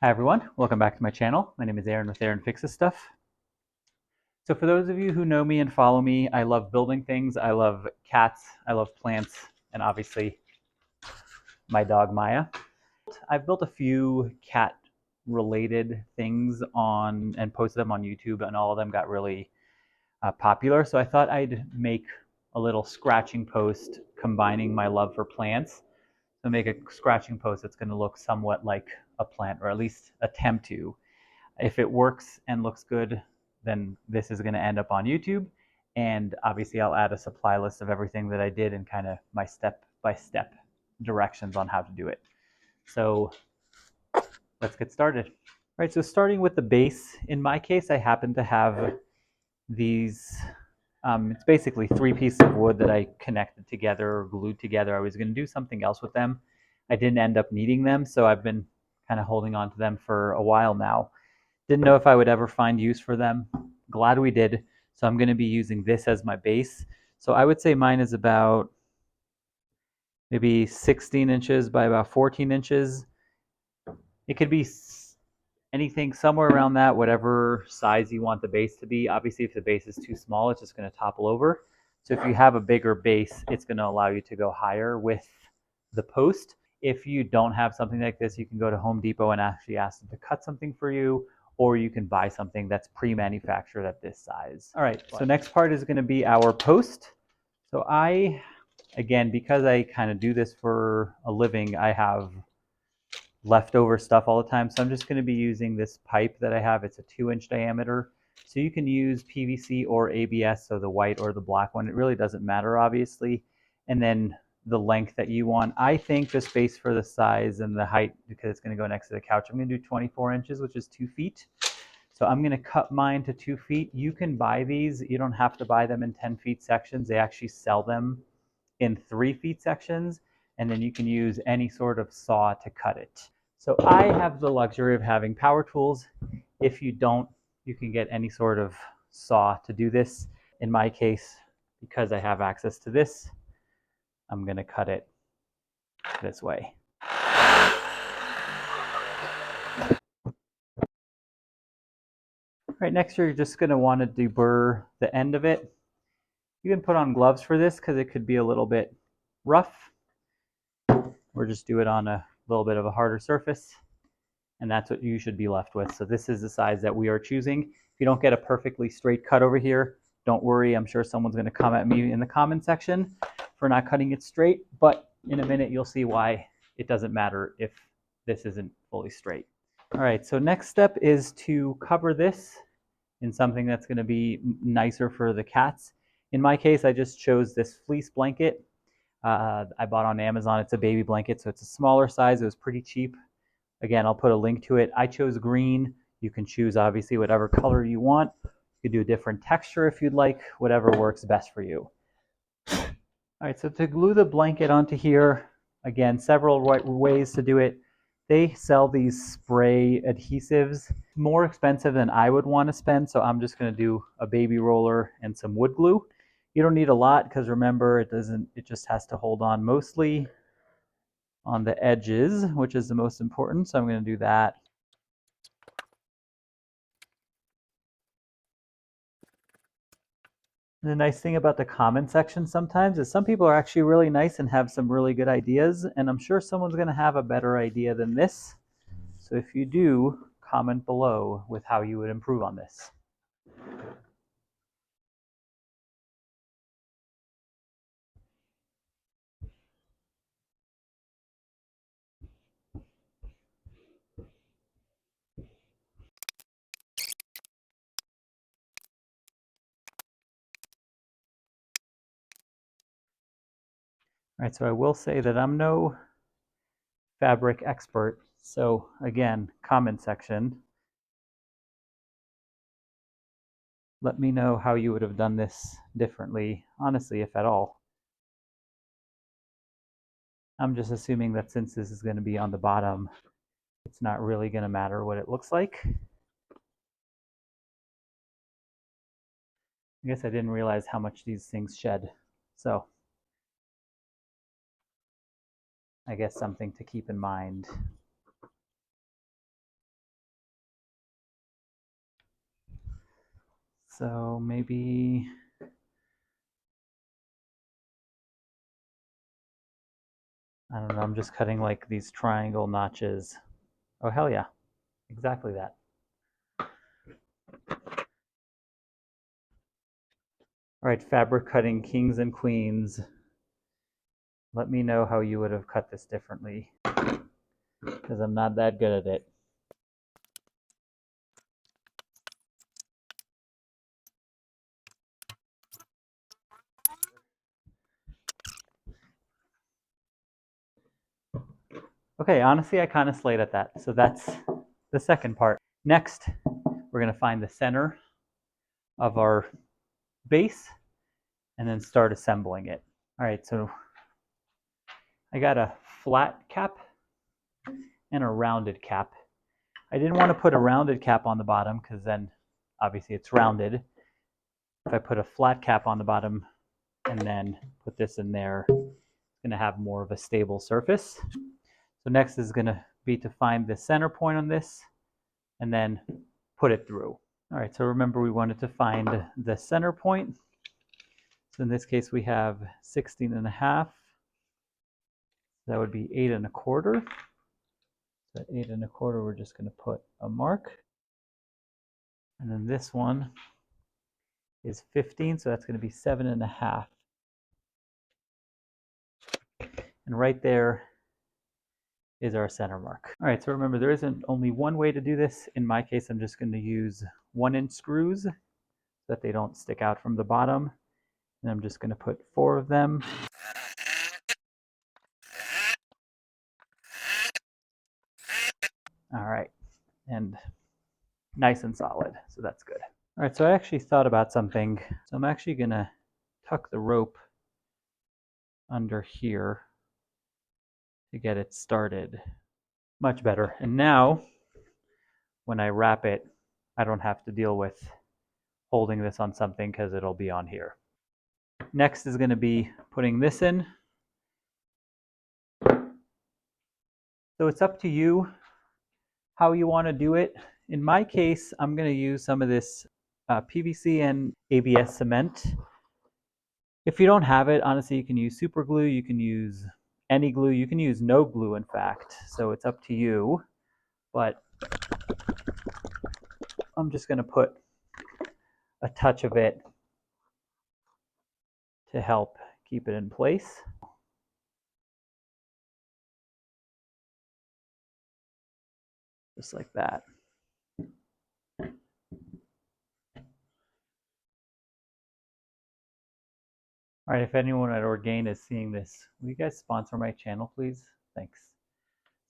Hi everyone, welcome back to my channel. My name is Aaron with Aaron Fixes Stuff. So for those of you who know me and follow me, I love building things. I love cats, I love plants, and obviously my dog Maya. I've built a few cat related things on and posted them on YouTube, and all of them got really popular. So I thought I'd make a little scratching post combining my love for plants. So make a scratching post that's going to look somewhat like a plant, or at least attempt to. If it works and looks good, then this is going to end up on YouTube. And obviously, I'll add a supply list of everything that I did and kind of my step by step directions on how to do it. So let's get started. All right, so starting with the base, in my case, I happen to have these. It's basically three pieces of wood that I connected together or glued together. I was going to do something else with them. I didn't end up needing them, so I've been kind of holding on to them for a while now. Didn't know if I would ever find use for them. Glad we did. So I'm going to be using this as my base. So I would say mine is about maybe 16 inches by about 14 inches. It could be anything somewhere around that, whatever size you want the base to be. Obviously, if the base is too small, it's just going to topple over. So if you have a bigger base, it's going to allow you to go higher with the post. If you don't have something like this, you can go to Home Depot and actually ask them to cut something for you, or you can buy something that's pre-manufactured at this size. All right, so next part is going to be our post. So again, because I kind of do this for a living, I have leftover stuff all the time. So I'm just going to be using this pipe that I have. It's a 2-inch diameter. So you can use PVC or ABS, so the white or the black one. It really doesn't matter, obviously. And then the length that you want. I think the space for the size and the height, because it's going to go next to the couch, I'm going to do 24 inches, which is 2 feet. So I'm going to cut mine to 2 feet. You can buy these. You don't have to buy them in 10 feet sections. They actually sell them in 3 feet sections, and then you can use any sort of saw to cut it. So I have the luxury of having power tools. If you don't, you can get any sort of saw to do this. In my case, because I have access to this, I'm going to cut it this way. All right, next you're just going to want to deburr the end of it. You can put on gloves for this because it could be a little bit rough, or just do it on a little bit of a harder surface, and that's what you should be left with. So this is the size that we are choosing. If you don't get a perfectly straight cut over here, don't worry. I'm sure someone's going to come at me in the comment section for not cutting it straight, but in a minute you'll see why it doesn't matter if this isn't fully straight. All right, so next step is to cover this in something that's going to be nicer for the cats. In my case, I just chose this fleece blanket. I bought on Amazon. It's a baby blanket, so it's a smaller size. It was pretty cheap. Again, I'll put a link to it. I chose green. You can choose, obviously, whatever color you want. You could do a different texture if you'd like, whatever works best for you. All right, so to glue the blanket onto here, again, several ways to do it. They sell these spray adhesives, more expensive than I would want to spend, so I'm just going to do a baby roller and some wood glue. You don't need a lot because remember, it just has to hold on mostly on the edges, which is the most important, so I'm going to do that. The nice thing about the comment section sometimes is some people are actually really nice and have some really good ideas, and I'm sure someone's going to have a better idea than this. So if you do, comment below with how you would improve on this. All right, so I will say that I'm no fabric expert. So again, comment section. Let me know how you would have done this differently, honestly, if at all. I'm just assuming that since this is going to be on the bottom, it's not really going to matter what it looks like. I guess I didn't realize how much these things shed. So I guess something to keep in mind. So maybe I don't know, I'm just cutting like these triangle notches. Oh, hell yeah. Exactly that. All right, fabric cutting kings and queens. Let me know how you would have cut this differently, because I'm not that good at it. Okay, honestly, I kind of slayed at that. So that's the second part. Next, we're going to find the center of our base and then start assembling it. All right, so I got a flat cap and a rounded cap. I didn't want to put a rounded cap on the bottom because then obviously it's rounded. If I put a flat cap on the bottom and then put this in there, it's going to have more of a stable surface. So next is going to be to find the center point on this and then put it through. All right, so remember we wanted to find the center point. So in this case we have 16.5. That would be 8.25. So at 8.25 we're just going to put a mark. And then this one is 15, so that's going to be 7.5. And right there is our center mark. All right, so remember there isn't only one way to do this. In my case, I'm just going to use 1-inch screws so that they don't stick out from the bottom. And I'm just going to put 4 of them. All right, and nice and solid, so that's good. All right, so I actually thought about something. So I'm actually going to tuck the rope under here to get it started. Much better. And now, when I wrap it, I don't have to deal with holding this on something because it'll be on here. Next is going to be putting this in. So it's up to you how you want to do it. In my case, I'm going to use some of this PVC and ABS cement. If you don't have it, honestly, you can use super glue, you can use any glue, you can use no glue, in fact. So it's up to you. But I'm just going to put a touch of it to help keep it in place. Just like that. All right, if anyone at Orgain is seeing this, will you guys sponsor my channel, please? Thanks.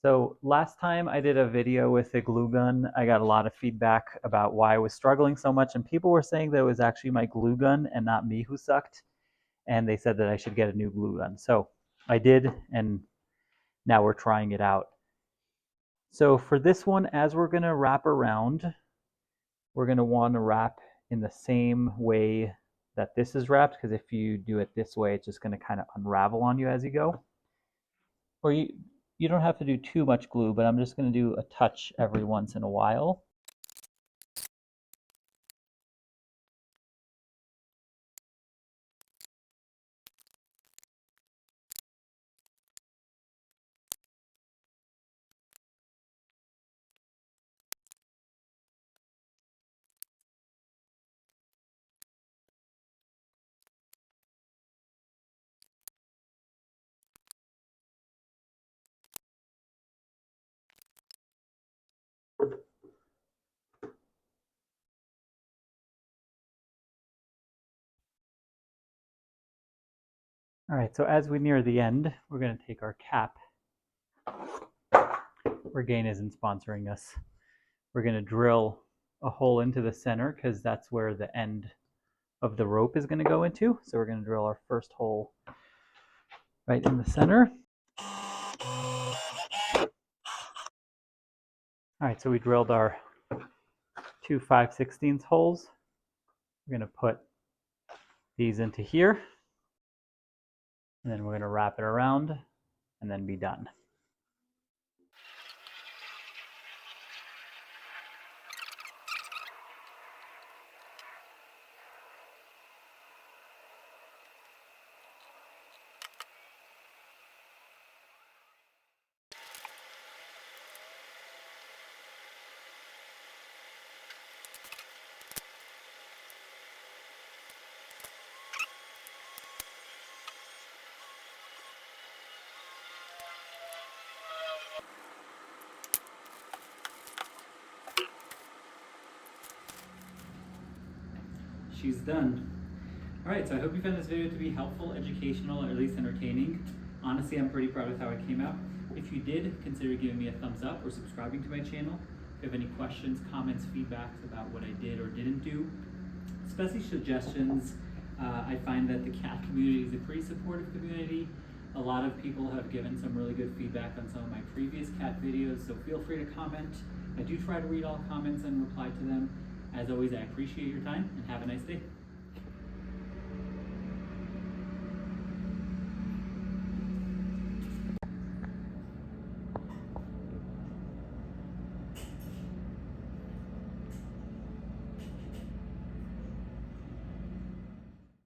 So last time I did a video with a glue gun, I got a lot of feedback about why I was struggling so much, and people were saying that it was actually my glue gun and not me who sucked, and they said that I should get a new glue gun. So I did, and now we're trying it out. So for this one, as we're gonna wrap around, we're gonna wanna wrap in the same way that this is wrapped, because if you do it this way, it's just gonna kind of unravel on you as you go. Or you don't have to do too much glue, but I'm just gonna do a touch every once in a while. All right, so as we near the end, we're going to take our cap. Orgain isn't sponsoring us. We're going to drill a hole into the center because that's where the end of the rope is going to go into. So we're going to drill our first hole right in the center. All right, so we drilled our 2 5/16 holes. We're going to put these into here. And then we're going to wrap it around and then be done. she's done. All right, so I hope you found this video to be helpful, educational, or at least entertaining. Honestly, I'm pretty proud of how it came out. If you did, consider giving me a thumbs up or subscribing to my channel. If you have any questions, comments, feedbacks about what I did or didn't do, especially suggestions, I find that the cat community is a pretty supportive community. A lot of people have given some really good feedback on some of my previous cat videos, so feel free to comment. I do try to read all comments and reply to them. As always, I appreciate your time and have a nice day.